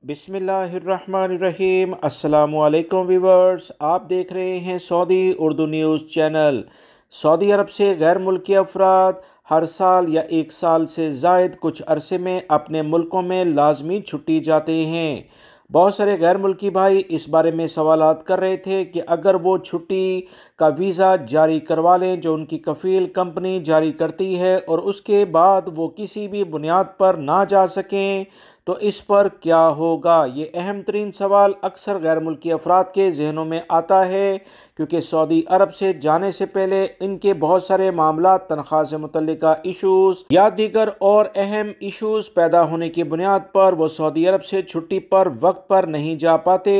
बिस्मिल्लाहिर्रहमानिर्रहीम। अस्सलामुअलैकुम व्यूवर्स, आप देख रहे हैं Saudi Urdu news channel. Saudi Arab से गैर मुल्की अफराद हर साल या एक साल से ज़ायद कुछ अरसे में अपने मुल्कों में लाजमी छुट्टी जाते हैं। बहुत सारे गैर मुल्की भाई इस बारे में सवालात कर रहे थे कि अगर वो छुट्टी का वीज़ा जारी करवा लें जो उनकी कफ़ील कंपनी जारी करती है और उसके बाद वो किसी भी बुनियाद पर ना जा सकें तो इस पर क्या होगा। ये अहम तरीन सवाल अक्सर गैर मुल्की अफराद के जहनों में आता है, क्योंकि सऊदी अरब से जाने से पहले इनके बहुत सारे मामला तनख्वाह से मुतल्लिका इशूज़ या दीगर और अहम इशूज़ पैदा होने की बुनियाद पर वो सऊदी अरब से छुट्टी पर वक्त पर नहीं जा पाते।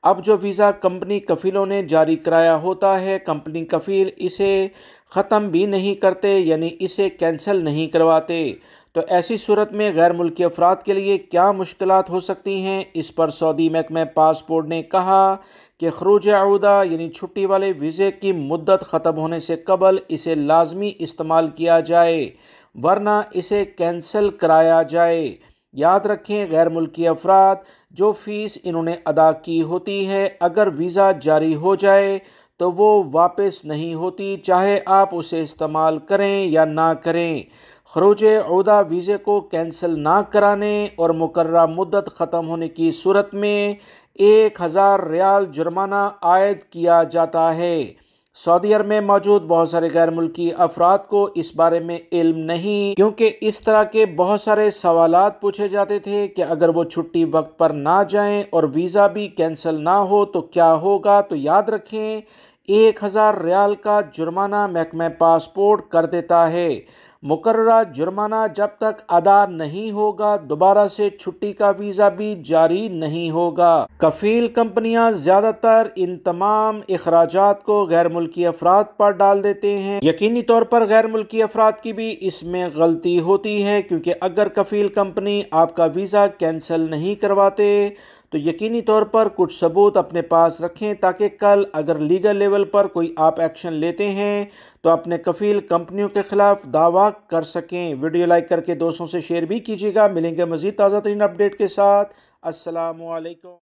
अब जो वीज़ा कंपनी कफ़ीलों ने जारी कराया होता है, कंपनी कफ़ील इसे ख़त्म भी नहीं करते, यानी इसे कैंसिल नहीं करवाते। तो ऐसी सूरत में गैर मुल्की अफराद के लिए क्या मुश्किलात हो सकती हैं, इस पर सऊदी महकमा पासपोर्ट ने कहा कि खरूज अऊदा यानी छुट्टी वाले वीज़े की मुद्दत ख़त्म होने से कबल इसे लाजमी इस्तेमाल किया जाए, वरना इसे कैंसिल कराया जाए। याद रखें, गैर मुल्की अफराद जो फ़ीस इन्होंने अदा की होती है, अगर वीज़ा जारी हो जाए तो वो वापस नहीं होती, चाहे आप उसे इस्तेमाल करें या ना करें। खरूज अऊदा वीज़े को कैंसिल ना कराने और मुकर्ररा मुद्दत ख़त्म होने की सूरत में 1000 रियाल जुर्माना आयद किया जाता है। सऊदी अरब में मौजूद बहुत सारे गैर मुल्की अफराद को इस बारे में इल्म नहीं, क्योंकि इस तरह के बहुत सारे सवालात पूछे जाते थे कि अगर वो छुट्टी वक्त पर ना जाएं और वीज़ा भी कैंसिल ना हो तो क्या होगा। तो याद रखें, 1000 रियाल का जुर्माना महकमा पासपोर्ट कर देता है। मुकर्ररा जुर्माना जब तक अदा नहीं होगा, दोबारा से छुट्टी का वीज़ा भी जारी नहीं होगा। कफ़ील कंपनियां ज़्यादातर इन तमाम अखराजात को गैर मुल्की अफराद पर डाल देते हैं। यकीनी तौर पर गैर मुल्की अफराद की भी इसमें गलती होती है, क्योंकि अगर कफ़ील कंपनी आपका वीज़ा कैंसिल नहीं करवाते तो यकीनी तौर पर कुछ सबूत अपने पास रखें, ताकि कल अगर लीगल लेवल पर कोई आप एक्शन लेते हैं तो अपने कफ़ील कंपनियों के खिलाफ दावा कर सकें। वीडियो लाइक करके दोस्तों से शेयर भी कीजिएगा। मिलेंगे मज़ीद ताज़ा तरीन अपडेट के साथ। अस्सलामु अलैकुम।